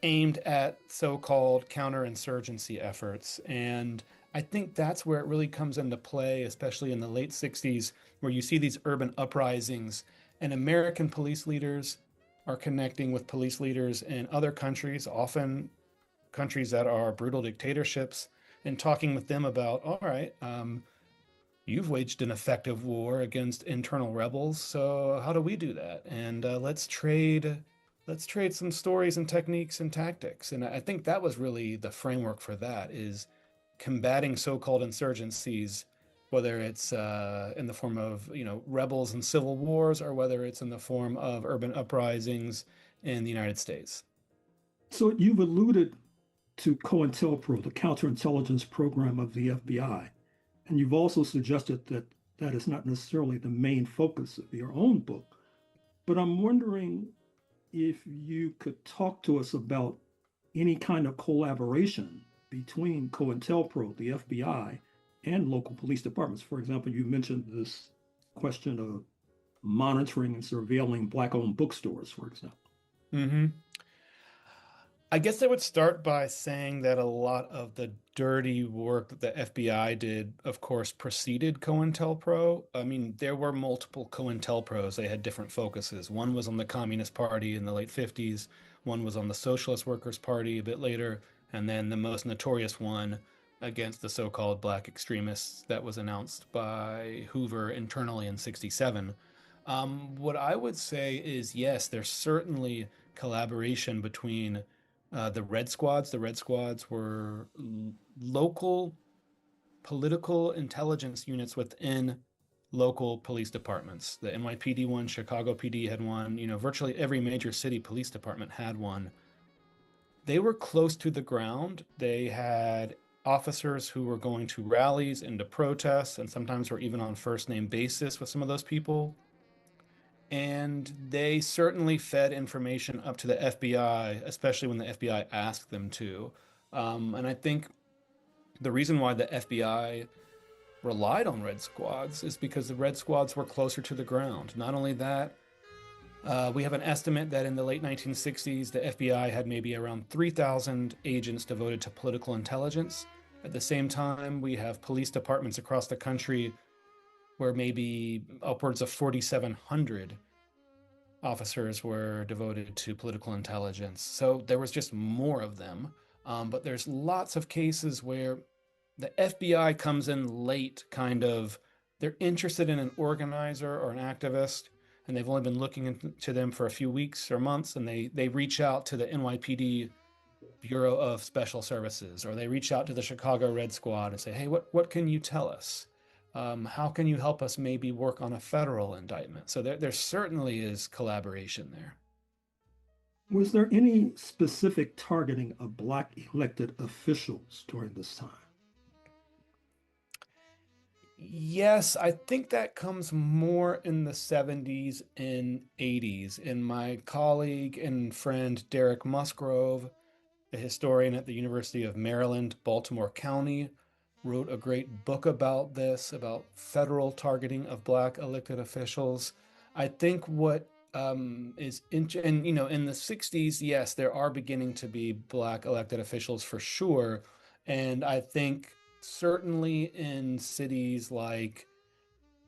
aimed at so-called counterinsurgency efforts. And I think that's where it really comes into play, especially in the late 60s, where you see these urban uprisings, and American police leaders are connecting with police leaders in other countries, often countries that are brutal dictatorships, and talking with them about, all right, you've waged an effective war against internal rebels, so how do we do that? And let's trade some stories and techniques and tactics. And I think that was really the framework for that, is combating so-called insurgencies, whether it's in the form of rebels and civil wars, or whether it's in the form of urban uprisings in the United States. So you've alluded to COINTELPRO, the counterintelligence program of the FBI, and you've also suggested that that is not necessarily the main focus of your own book. But I'm wondering if you could talk to us about any kind of collaboration between COINTELPRO, the FBI, and local police departments. For example, you mentioned this question of monitoring and surveilling Black-owned bookstores, for example. Mm-hmm. I guess I would start by saying that a lot of the dirty work that the FBI did, of course, preceded COINTELPRO. I mean, there were multiple COINTELPROs. They had different focuses. One was on the Communist Party in the late 50s. One was on the Socialist Workers' Party a bit later. And then the most notorious one against the so-called black extremists that was announced by Hoover internally in 67. What I would say is, yes, there's certainly collaboration between the Red Squads. The Red Squads were local political intelligence units within local police departments. The NYPD one, Chicago PD had one, virtually every major city police department had one. They were close to the ground. They had officers who were going to rallies and to protests, and sometimes were even on first name basis with some of those people. And they certainly fed information up to the FBI, especially when the FBI asked them to. And I think the reason why the FBI relied on Red Squads is because the Red Squads were closer to the ground. Not only that, we have an estimate that in the late 1960s, the FBI had maybe around 3,000 agents devoted to political intelligence. At the same time, we have police departments across the country where maybe upwards of 4,700 officers were devoted to political intelligence. So there was just more of them. But there's lots of cases where the FBI comes in late, they're interested in an organizer or an activist, and they've only been looking into them for a few weeks or months, and they reach out to the NYPD Bureau of Special Services, or they reach out to the Chicago Red Squad and say, hey, what can you tell us? How can you help us maybe work on a federal indictment? So there certainly is collaboration there. Was there any specific targeting of Black elected officials during this time? Yes, I think that comes more in the 70s and 80s. And my colleague and friend Derek Musgrove, a historian at the University of Maryland, Baltimore County, wrote a great book about this, about federal targeting of Black elected officials. I think what in the 60s, yes, there are beginning to be Black elected officials for sure. And I think certainly in cities like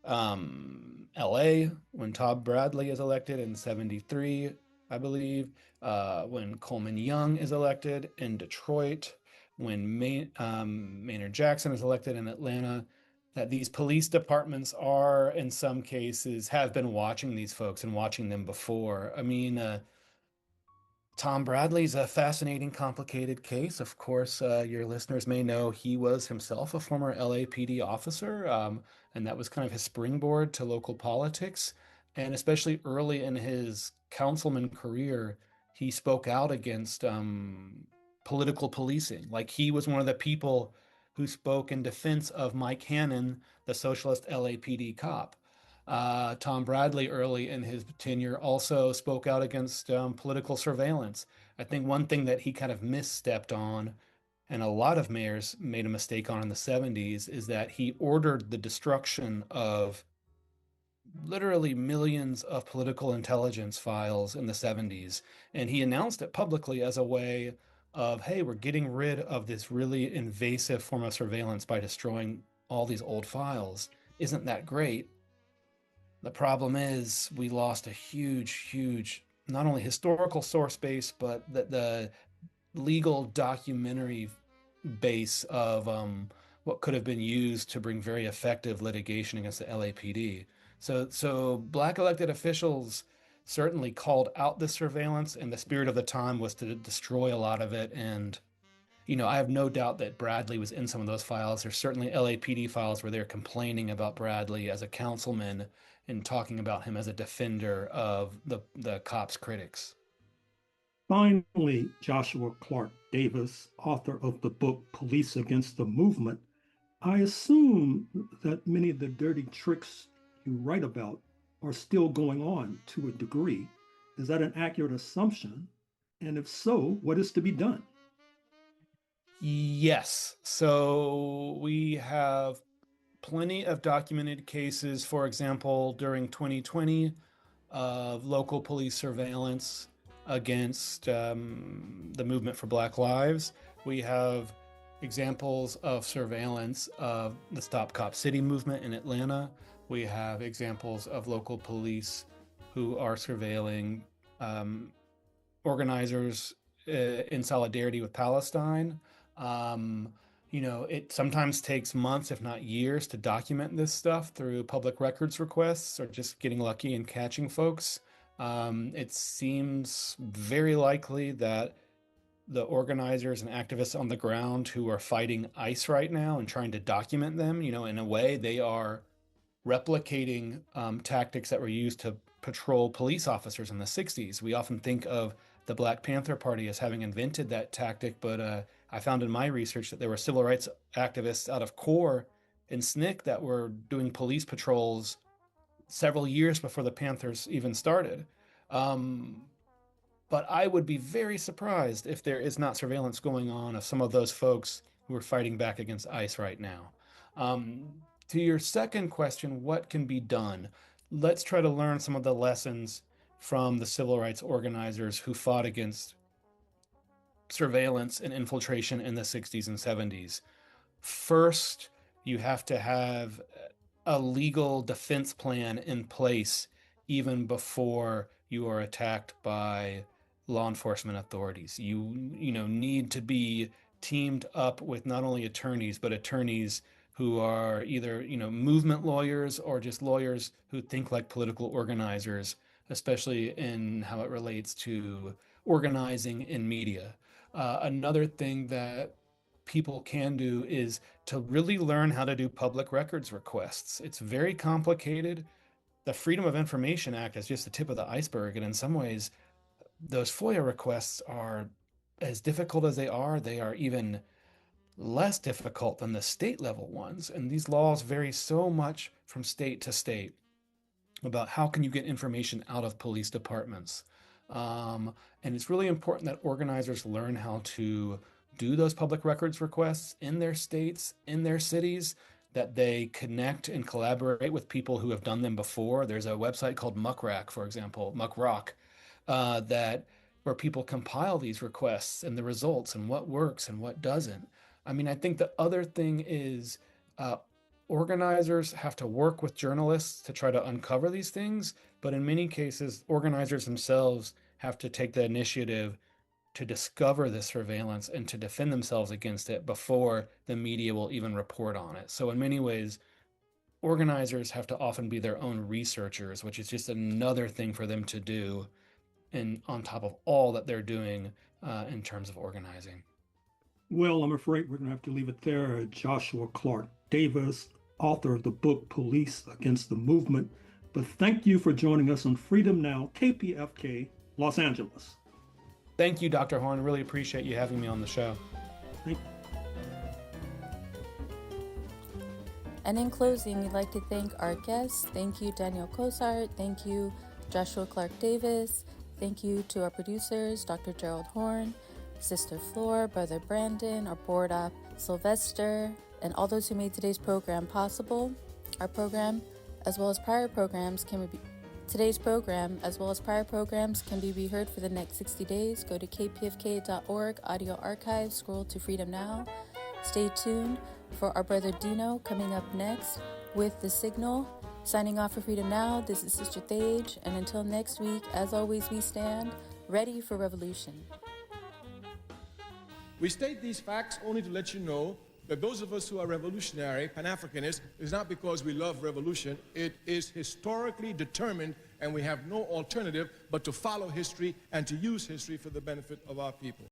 LA, when Tom Bradley is elected in 73, I believe, when Coleman Young is elected in Detroit, when Maynard Jackson is elected in Atlanta, that these police departments are, in some cases, have been watching these folks and watching them before. I mean, Tom Bradley's a fascinating, complicated case. Of course, your listeners may know he was himself a former LAPD officer, and that was kind of his springboard to local politics. And especially early in his councilman career, he spoke out against political policing. Like, he was one of the people who spoke in defense of Mike Hannon, the socialist LAPD cop. Tom Bradley, early in his tenure, also spoke out against political surveillance. I think one thing that he kind of misstepped on, and a lot of mayors made a mistake on in the 70s, is that he ordered the destruction of literally millions of political intelligence files in the 70s. And he announced it publicly as a way of, hey, we're getting rid of this really invasive form of surveillance by destroying all these old files. Isn't that great? The problem is we lost a huge, not only historical source base, but the legal documentary base of what could have been used to bring very effective litigation against the LAPD. So Black elected officials certainly called out the surveillance, and the spirit of the time was to destroy a lot of it. And, I have no doubt that Bradley was in some of those files. There's certainly LAPD files where they're complaining about Bradley as a councilman and talking about him as a defender of the cops' critics. Finally, Joshua Clark Davis, author of the book Police Against the Movement, I assume that many of the dirty tricks you write about are still going on to a degree. Is that an accurate assumption? And if so, what is to be done? Yes. So we have plenty of documented cases, for example, during 2020 of local police surveillance against the movement for Black Lives. We have examples of surveillance of the Stop Cop City movement in Atlanta. We have examples of local police who are surveilling organizers in solidarity with Palestine. It sometimes takes months, if not years, to document this stuff through public records requests or just getting lucky and catching folks. It seems very likely that the organizers and activists on the ground who are fighting ICE right now and trying to document them, in a way, they are replicating tactics that were used to patrol police officers in the 60s. We often think of the Black Panther Party as having invented that tactic, but I found in my research that there were civil rights activists out of CORE and SNCC that were doing police patrols several years before the Panthers even started. But I would be very surprised if there is not surveillance going on of some of those folks who are fighting back against ICE right now. To your second question, what can be done? Let's try to learn some of the lessons from the civil rights organizers who fought against surveillance and infiltration in the 60s and 70s. First, you have to have a legal defense plan in place even before you are attacked by law enforcement authorities. You need to be teamed up with not only attorneys, but attorneys who are either, movement lawyers or just lawyers who think like political organizers, especially in how it relates to organizing in media. Another thing that people can do is to really learn how to do public records requests. It's very complicated. The Freedom of Information Act is just the tip of the iceberg. And in some ways, those FOIA requests are as difficult as they are even less difficult than the state level ones. And these laws vary so much from state to state about how can you get information out of police departments. And it's really important that organizers learn how to do those public records requests in their states, in their cities, that they connect and collaborate with people who have done them before. There's a website called Muckrack, for example, Muckrock, where people compile these requests and the results and what works and what doesn't. I think the other thing is organizers have to work with journalists to try to uncover these things, but in many cases, organizers themselves have to take the initiative to discover the surveillance and to defend themselves against it before the media will even report on it. So in many ways, organizers have to often be their own researchers, which is just another thing for them to do, and on top of all that they're doing in terms of organizing. Well, I'm afraid we're going to have to leave it there. Joshua Clark Davis, author of the book Police Against the Movement. But thank you for joining us on Freedom Now, KPFK, Los Angeles. Thank you, Dr. Horne. Really appreciate you having me on the show. Thank And in closing, we'd like to thank our guests. Thank you, Daniel Cosart. Thank you, Joshua Clark Davis. Thank you to our producers, Dr. Gerald Horne, Sister Floor, Brother Brandon, our board op, Sylvester, and all those who made today's program possible. Our program, as well as prior programs, today's program, as well as prior programs, can be reheard for the next 60 days. Go to kpfk.org, audio archive, scroll to Freedom Now. Stay tuned for our brother Dino coming up next with The Signal. Signing off for Freedom Now, this is Sister Thage, and until next week, as always, we stand ready for revolution. We state these facts only to let you know that those of us who are revolutionary, Pan-Africanists, is not because we love revolution. It is historically determined, and we have no alternative but to follow history and to use history for the benefit of our people.